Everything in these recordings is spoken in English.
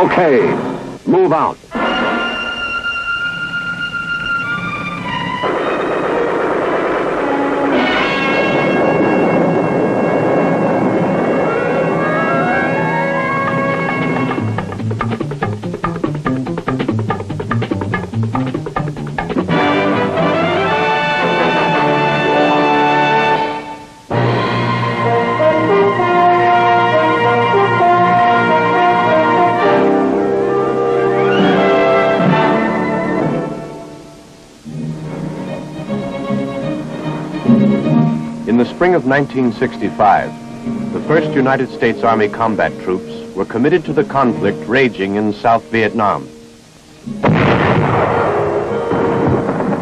Okay, move out. In the spring of 1965, the 1st United States Army combat troops were committed to the conflict raging in South Vietnam.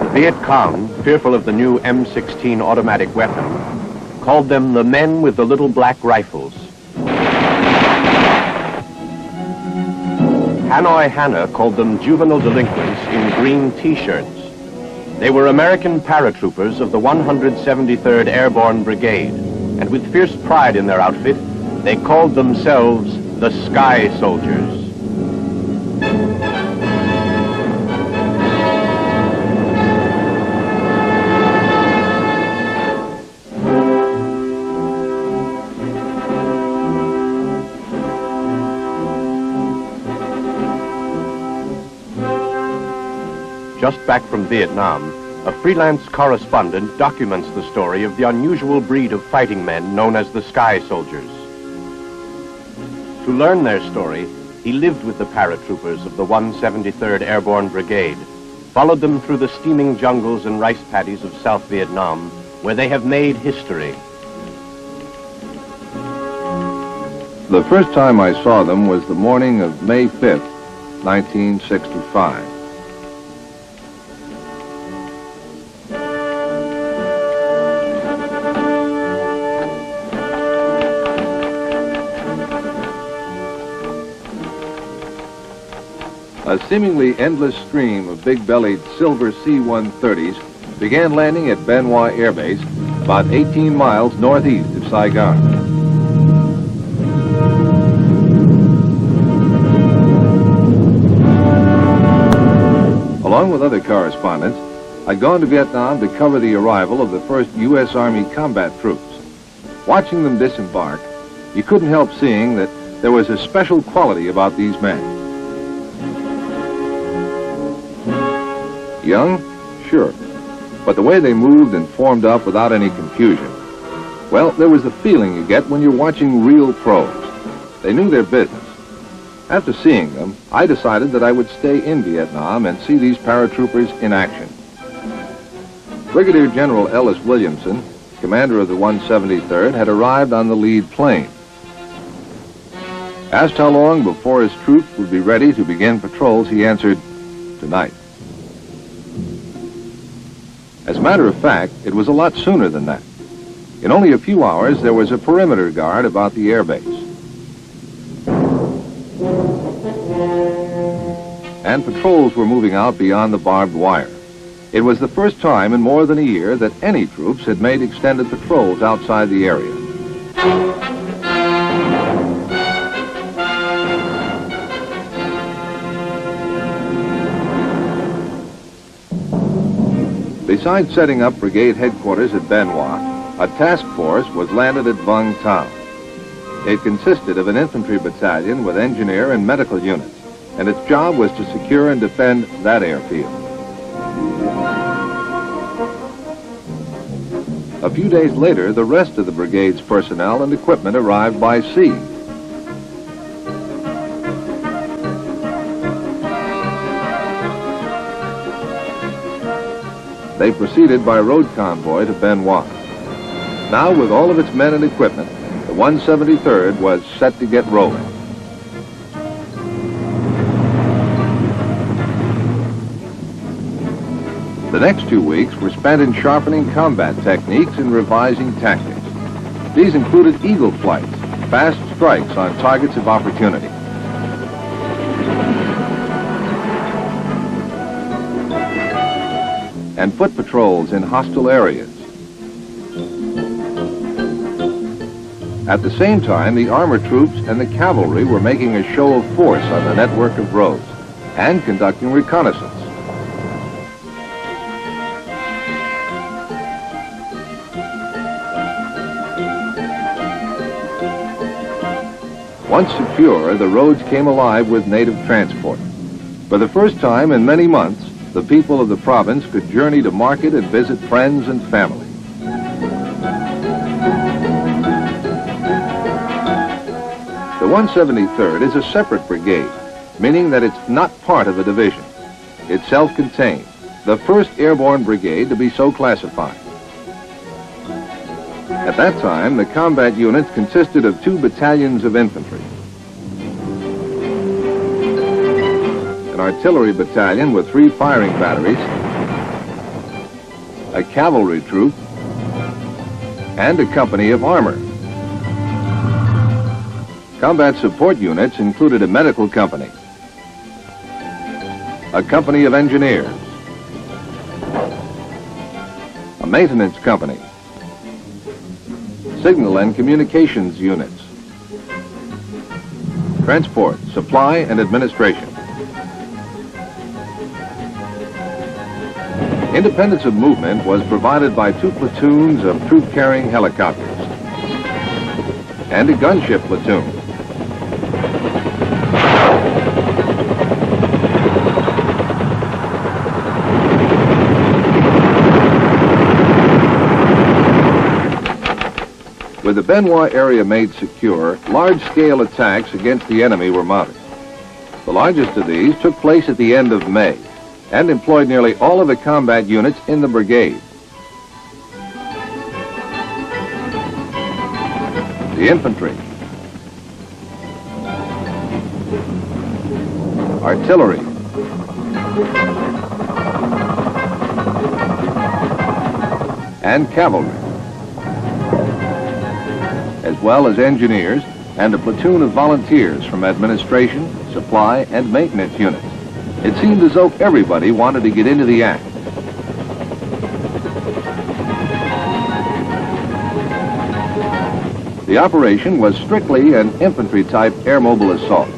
The Viet Cong, fearful of the new M16 automatic weapon, called them the men with the little black rifles. Hanoi Hannah called them juvenile delinquents in green T-shirts. They were American paratroopers of the 173rd Airborne Brigade, and with fierce pride in their outfit, they called themselves the Sky Soldiers. Just back from Vietnam, a freelance correspondent documents the story of the unusual breed of fighting men known as the Sky Soldiers. To learn their story, he lived with the paratroopers of the 173rd Airborne Brigade, followed them through the steaming jungles and rice paddies of South Vietnam, where they have made history. The first time I saw them was the morning of May 5th, 1965. A seemingly endless stream of big-bellied silver C-130s began landing at Biên Hòa Air Base, about 18 miles northeast of Saigon. Along with other correspondents, I'd gone to Vietnam to cover the arrival of the first U.S. Army combat troops. Watching them disembark, you couldn't help seeing that there was a special quality about these men. Young? Sure. But the way they moved and formed up without any confusion, well, there was the feeling you get when you're watching real pros. They knew their business. After seeing them, I decided that I would stay in Vietnam and see these paratroopers in action. Brigadier General Ellis Williamson, commander of the 173rd, had arrived on the lead plane. Asked how long before his troops would be ready to begin patrols, he answered, "Tonight." As a matter of fact, it was a lot sooner than that. In only a few hours, there was a perimeter guard about the airbase. And patrols were moving out beyond the barbed wire. It was the first time in more than a year that any troops had made extended patrols outside the area. Besides setting up brigade headquarters at Biên Hòa, a task force was landed at Vung town. It consisted of an infantry battalion with engineer and medical units, and its job was to secure and defend that airfield. A few days later, the rest of the brigade's personnel and equipment arrived by sea. They proceeded by road convoy to Biên Hòa. Now, with all of its men and equipment, the 173rd was set to get rolling. The next 2 weeks were spent in sharpening combat techniques and revising tactics. These included eagle flights, fast strikes on targets of opportunity. And foot patrols in hostile areas. At the same time, the armor troops and the cavalry were making a show of force on the network of roads and conducting reconnaissance. Once secure, the roads came alive with native transport. For the first time in many months, the people of the province could journey to market and visit friends and family. The 173rd is a separate brigade, meaning that it's not part of a division. It's self-contained, the first Airborne Brigade to be so classified. At that time, the combat units consisted of 2 battalions of infantry, an artillery battalion with 3 firing batteries, a cavalry troop, and a company of armor. Combat support units included a medical company, a company of engineers, a maintenance company, signal and communications units, transport, supply, and administration. Independence of movement was provided by 2 platoons of troop-carrying helicopters and a gunship platoon. With the Biên area made secure, large-scale attacks against the enemy were mounted. The largest of these took place at the end of May and employed nearly all of the combat units in the brigade. The infantry, artillery, and cavalry, as well as engineers and a platoon of volunteers from administration, supply, and maintenance units. It seemed as though everybody wanted to get into the act. The operation was strictly an infantry-type air mobile assault.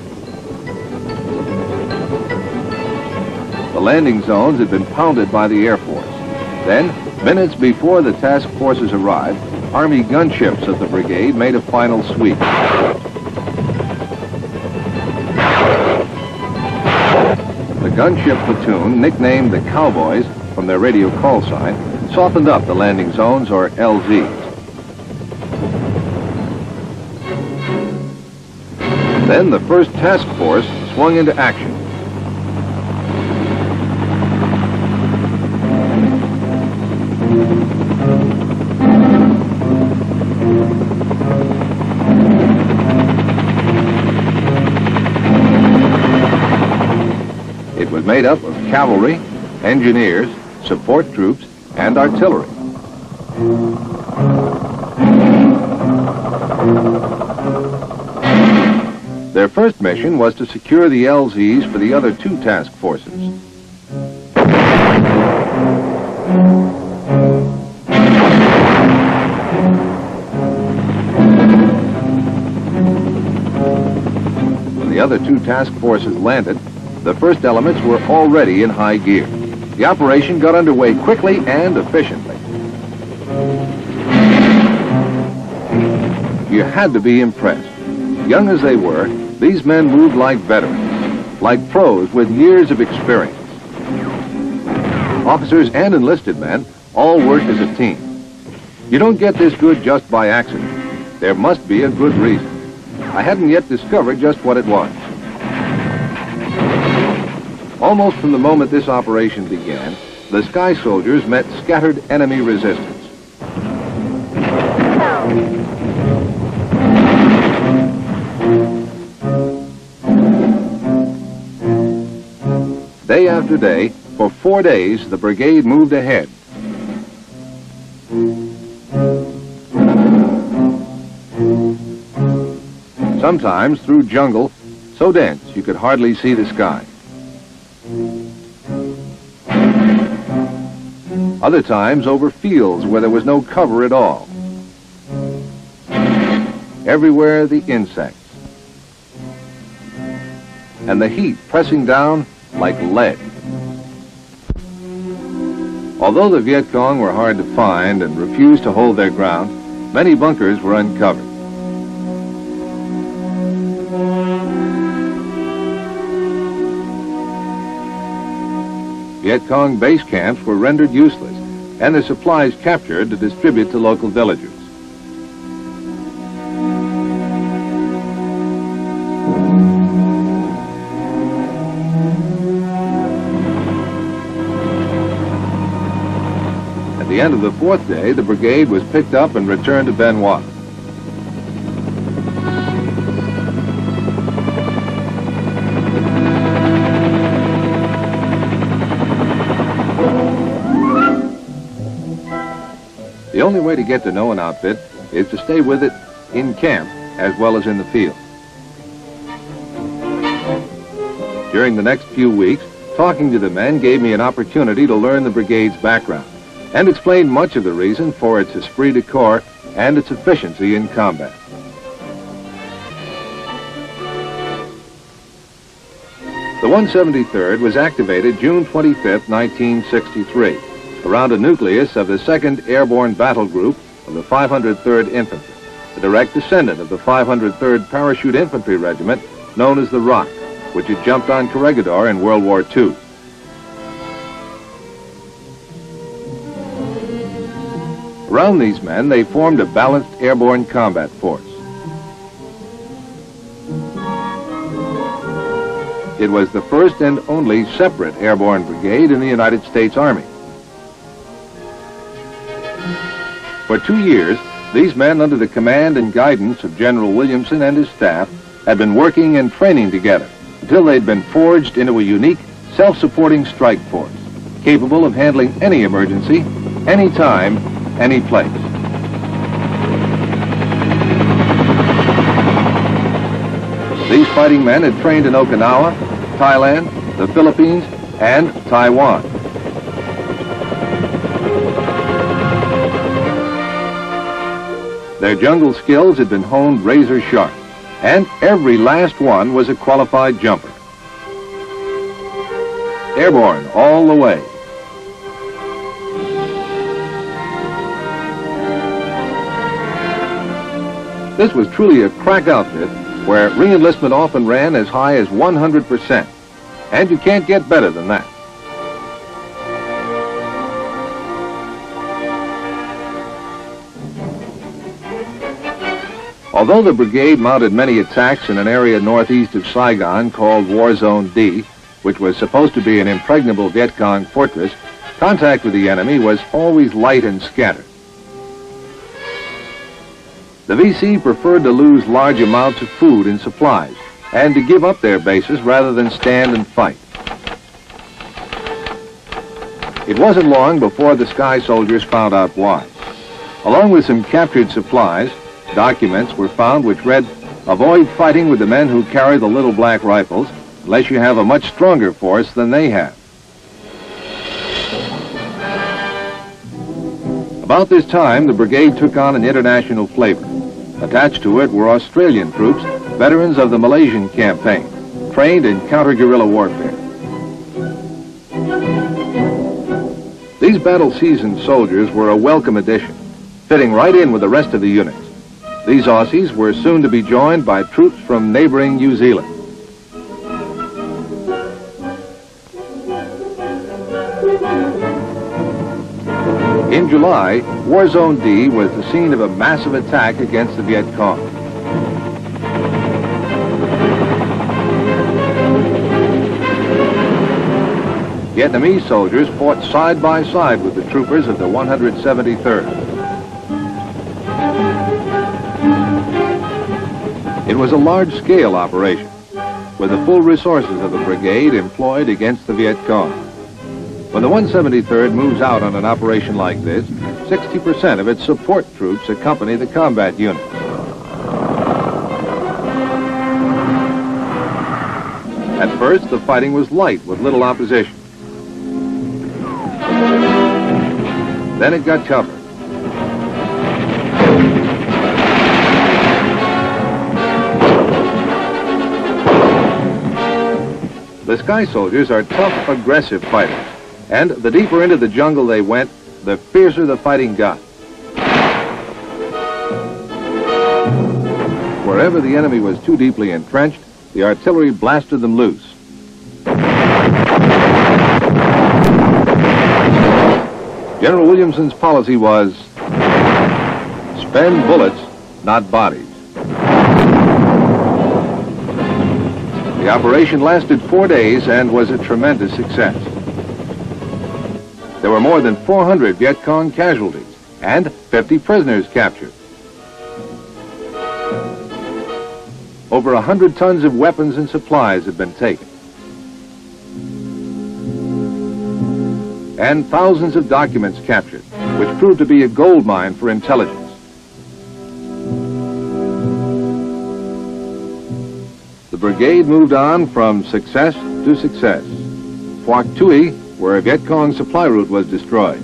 The landing zones had been pounded by the Air Force. Then, minutes before the task forces arrived, Army gunships of the brigade made a final sweep. The gunship platoon, nicknamed the Cowboys from their radio call sign, softened up the landing zones, or LZs. Then the first task force swung into action. It was made up of cavalry, engineers, support troops, and artillery. Their first mission was to secure the LZs for the other 2 task forces. When the other 2 task forces landed, the first elements were already in high gear. The operation got underway quickly and efficiently. You had to be impressed. Young as they were, these men moved like veterans, like pros with years of experience. Officers and enlisted men all worked as a team. You don't get this good just by accident. There must be a good reason. I hadn't yet discovered just what it was. Almost from the moment this operation began, the Sky Soldiers met scattered enemy resistance. Day after day, for 4 days, the brigade moved ahead. Sometimes through jungle so dense you could hardly see the sky. Other times over fields where there was no cover at all. everywhere the insects. And the heat pressing down like lead. Although the Viet Cong were hard to find and refused to hold their ground, many bunkers were uncovered. Viet Cong base camps were rendered useless and their supplies captured to distribute to local villagers. At the end of the fourth day, the brigade was picked up and returned to Biên Hòa. The only way to get to know an outfit is to stay with it in camp as well as in the field. During the next few weeks, talking to the men gave me an opportunity to learn the brigade's background and explain much of the reason for its esprit de corps and its efficiency in combat. The 173rd was activated June 25, 1963. Around a nucleus of the 2nd Airborne Battle Group of the 503rd Infantry, the direct descendant of the 503rd Parachute Infantry Regiment known as the Rock, which had jumped on Corregidor in World War II. Around these men, they formed a balanced airborne combat force. It was the first and only separate airborne brigade in the United States Army. For 2 years, these men, under the command and guidance of General Williamson and his staff, had been working and training together until they'd been forged into a unique, self-supporting strike force, capable of handling any emergency, any time, any place. These fighting men had trained in Okinawa, Thailand, the Philippines, and Taiwan. Their jungle skills had been honed razor sharp, and every last one was a qualified jumper. Airborne all the way. This was truly a crack outfit where re-enlistment often ran as high as 100%, and you can't get better than that. Although the brigade mounted many attacks in an area northeast of Saigon called War Zone D, which was supposed to be an impregnable Viet Cong fortress, contact with the enemy was always light and scattered. The VC preferred to lose large amounts of food and supplies and to give up their bases rather than stand and fight. It wasn't long before the Sky Soldiers found out why. Along with some captured supplies, documents were found which read, "Avoid fighting with the men who carry the little black rifles unless you have a much stronger force than they have." About this time, the brigade took on an international flavor. Attached to it were Australian troops, veterans of the Malaysian campaign, trained in counter-guerrilla warfare. These battle-seasoned soldiers were a welcome addition, fitting right in with the rest of the units. These Aussies were soon to be joined by troops from neighboring New Zealand. In July, War Zone D was the scene of a massive attack against the Viet Cong. Vietnamese soldiers fought side by side with the troopers of the 173rd. It was a large-scale operation, with the full resources of the brigade employed against the Viet Cong. When the 173rd moves out on an operation like this, 60% of its support troops accompany the combat unit. At first, the fighting was light with little opposition. Then it got tougher. The Sky Soldiers are tough, aggressive fighters, and the deeper into the jungle they went, the fiercer the fighting got. Wherever the enemy was too deeply entrenched, the artillery blasted them loose. General Williamson's policy was spend bullets, not bodies. The operation lasted 4 days and was a tremendous success. There were more than 400 Viet Cong casualties and 50 prisoners captured. Over 100 tons of weapons and supplies had been taken. And thousands of documents captured, which proved to be a gold mine for intelligence. The brigade moved on from success to success. Phuoc Tuy, where a Viet Cong supply route was destroyed.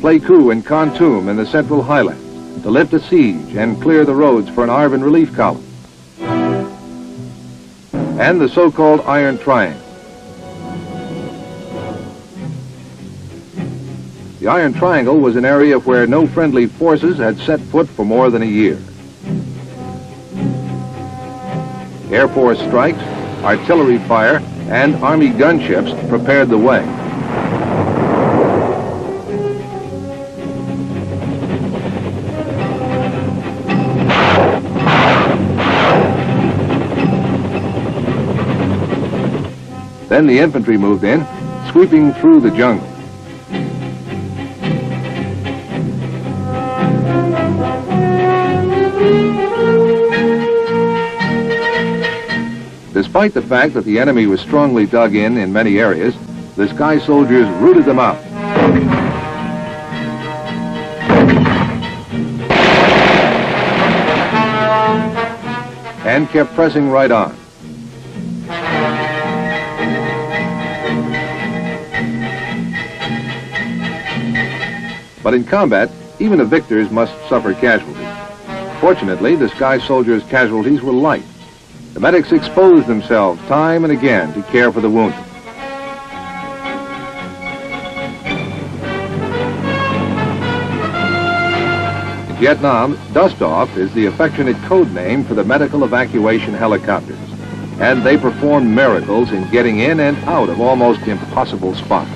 Pleiku and Kon Tum in the Central Highlands to lift a siege and clear the roads for an ARVN relief column. And the so-called Iron Triangle. The Iron Triangle was an area where no friendly forces had set foot for more than a year. Air Force strikes, artillery fire, and Army gunships prepared the way. Then the infantry moved in, sweeping through the jungle. Despite the fact that the enemy was strongly dug in many areas, the Sky Soldiers rooted them out. And kept pressing right on. But in combat, even the victors must suffer casualties. Fortunately, the Sky Soldiers' casualties were light. The medics exposed themselves time and again to care for the wounded. In Vietnam, Dust-Off is the affectionate code name for the medical evacuation helicopters, and they perform miracles in getting in and out of almost impossible spots.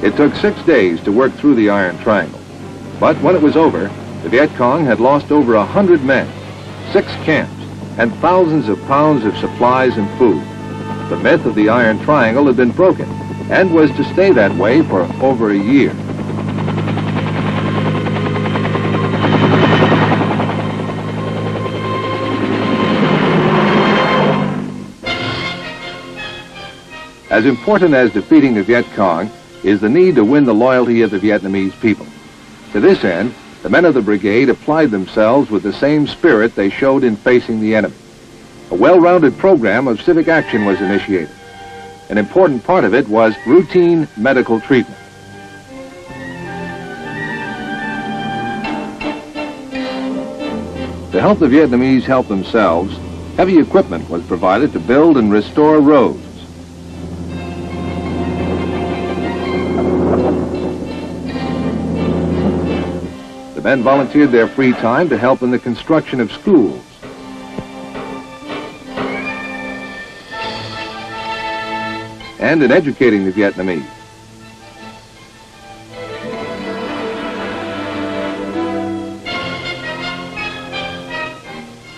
It took 6 days to work through the Iron Triangle. But when it was over, the Viet Cong had lost over 100 men, 6 camps, and thousands of pounds of supplies and food. The myth of the Iron Triangle had been broken and was to stay that way for over a year. As important as defeating the Viet Cong is the need to win the loyalty of the Vietnamese people. To this end, the men of the brigade applied themselves with the same spirit they showed in facing the enemy. A well-rounded program of civic action was initiated. An important part of it was routine medical treatment. To help the Vietnamese help themselves, heavy equipment was provided to build and restore roads. The men volunteered their free time to help in the construction of schools. And in educating the Vietnamese.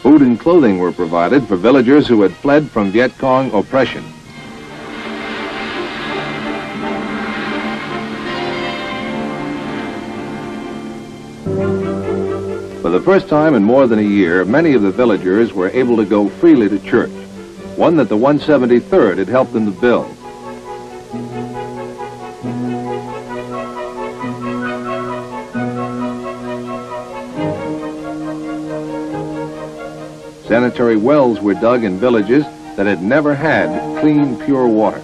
Food and clothing were provided for villagers who had fled from Viet Cong oppression. For the first time in more than a year, many of the villagers were able to go freely to church, one that the 173rd had helped them to build. Sanitary wells were dug in villages that had never had clean, pure water.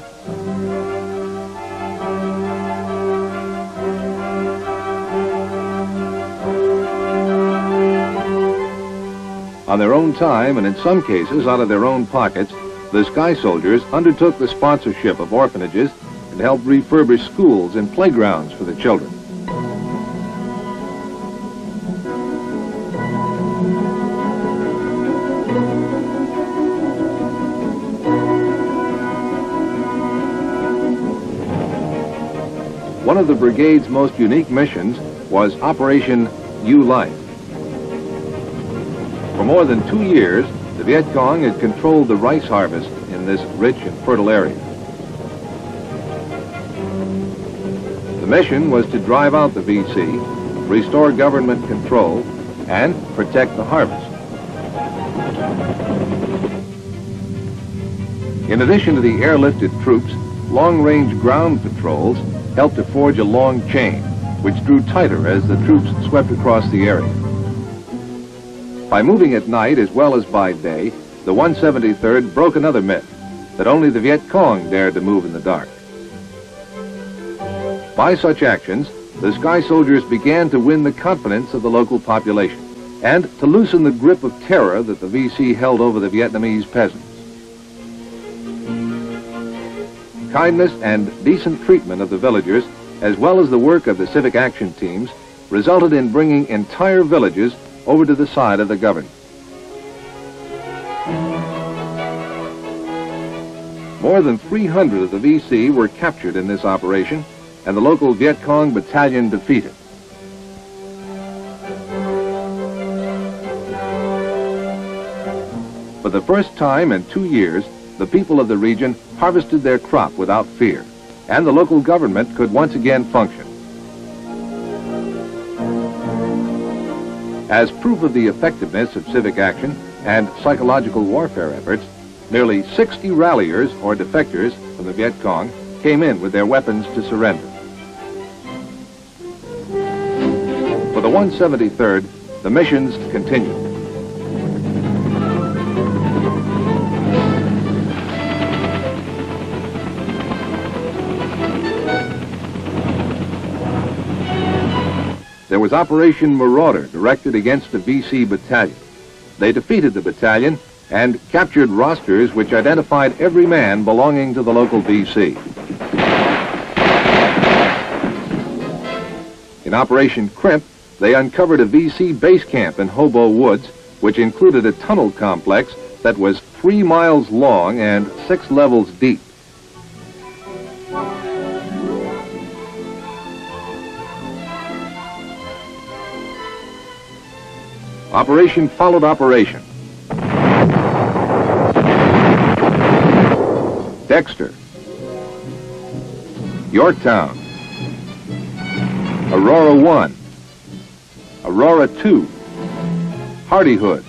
On their own time, and in some cases out of their own pockets, the Sky Soldiers undertook the sponsorship of orphanages and helped refurbish schools and playgrounds for the children. One of the brigade's most unique missions was Operation U Life. For more than 2 years, the Viet Cong had controlled the rice harvest in this rich and fertile area. The mission was to drive out the VC, restore government control, and protect the harvest. In addition to the airlifted troops, long-range ground patrols helped to forge a long chain, which drew tighter as the troops swept across the area. By moving at night as well as by day, the 173rd broke another myth, that only the Viet Cong dared to move in the dark. By such actions, the Sky Soldiers began to win the confidence of the local population and to loosen the grip of terror that the VC held over the Vietnamese peasants. Kindness and decent treatment of the villagers, as well as the work of the civic action teams, resulted in bringing entire villages over to the side of the government. More than 300 of the VC were captured in this operation, and the local Viet Cong battalion defeated. For the first time in 2 years, the people of the region harvested their crop without fear, and the local government could once again function. As proof of the effectiveness of civic action and psychological warfare efforts, nearly 60 ralliers or defectors from the Viet Cong came in with their weapons to surrender. For the 173rd, the missions continued. There was Operation Marauder directed against the VC battalion. They defeated the battalion and captured rosters which identified every man belonging to the local VC. In Operation Crimp, they uncovered a VC base camp in Hobo Woods, which included a tunnel complex that was 3 miles long and 6 levels deep. Operation followed operation. Dexter, Yorktown, Aurora 1, Aurora 2, Hardyhood,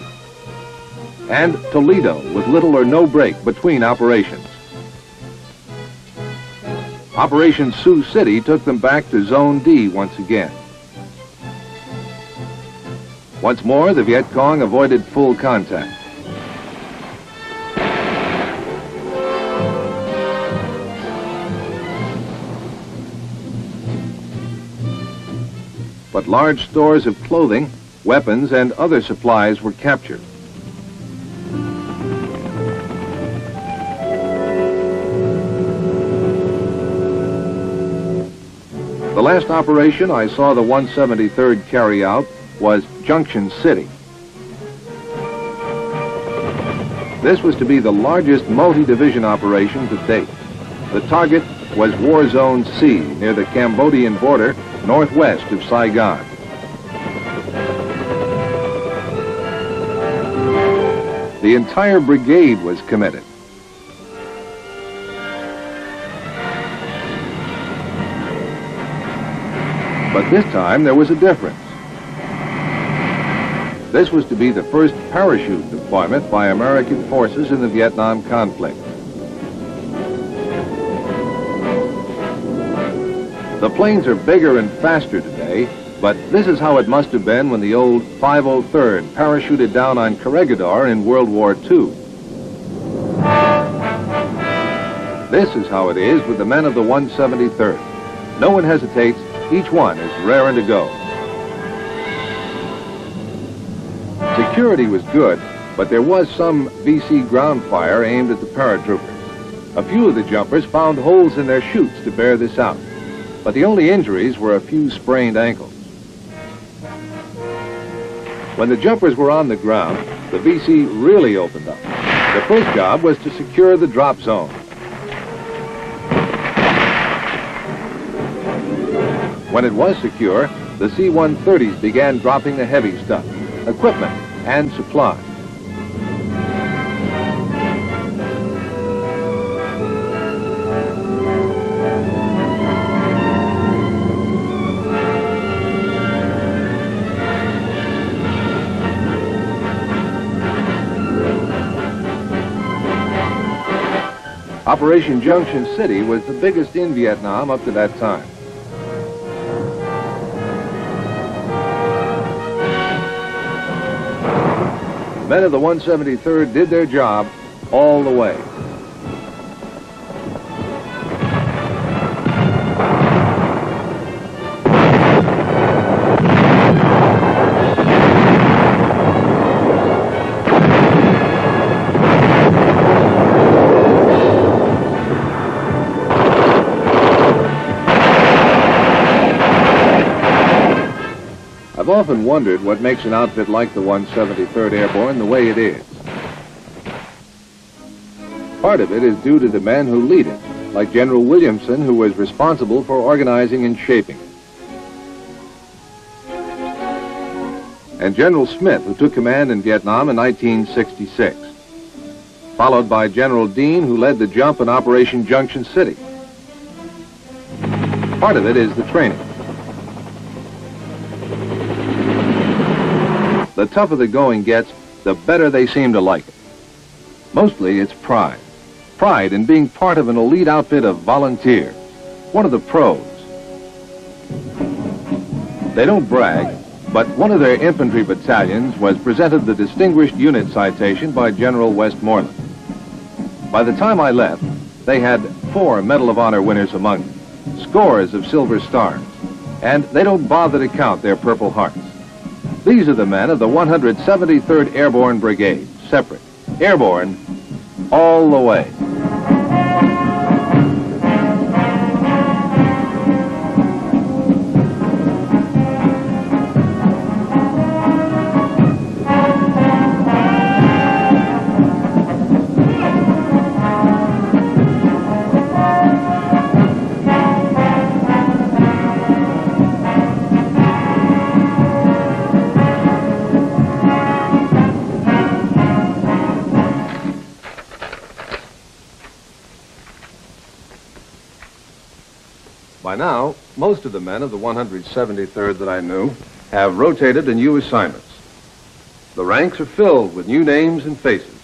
and Toledo with little or no break between operations. Operation Sioux City took them back to Zone D once again. Once more, the Viet Cong avoided full contact. But large stores of clothing, weapons, and other supplies were captured. The last operation I saw the 173rd carry out was Junction City. This was to be the largest multi-division operation to date. The target was War Zone C, near the Cambodian border, northwest of Saigon. The entire brigade was committed. But this time there was a difference. This was to be the first parachute deployment by American forces in the Vietnam conflict. The planes are bigger and faster today, but this is how it must have been when the old 503rd parachuted down on Corregidor in World War II. This is how it is with the men of the 173rd. No one hesitates, each one is raring to go. security was good, but there was some VC ground fire aimed at the paratroopers. A few of the jumpers found holes in their chutes to bear this out, but the only injuries were a few sprained ankles. When the jumpers were on the ground, the VC really opened up. The first job was to secure the drop zone. When it was secure, the C-130s began dropping the heavy stuff, equipment, and supplies. Operation Junction City was the biggest in Vietnam up to that time. Men of the 173rd did their job all the way. I've often wondered what makes an outfit like the 173rd Airborne the way it is. Part of it is due to the men who lead it, like General Williamson, who was responsible for organizing and shaping it, and General Smith, who took command in Vietnam in 1966, followed by General Dean, who led the jump in Operation Junction City. Part of it is the training. The tougher the going gets, the better they seem to like it. Mostly it's pride. Pride in being part of an elite outfit of volunteers, one of the pros. They don't brag, but one of their infantry battalions was presented the Distinguished Unit Citation by General Westmoreland. By the time I left, they had 4 Medal of Honor winners among them, scores of Silver Stars, and they don't bother to count their Purple Hearts. These are the men of the 173rd Airborne Brigade, separate, airborne, all the way. By now, most of the men of the 173rd that I knew have rotated to new assignments. The ranks are filled with new names and faces.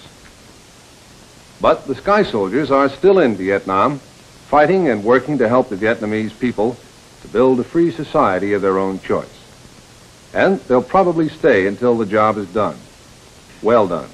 But the Sky Soldiers are still in Vietnam, fighting and working to help the Vietnamese people to build a free society of their own choice. And they'll probably stay until the job is done. Well done.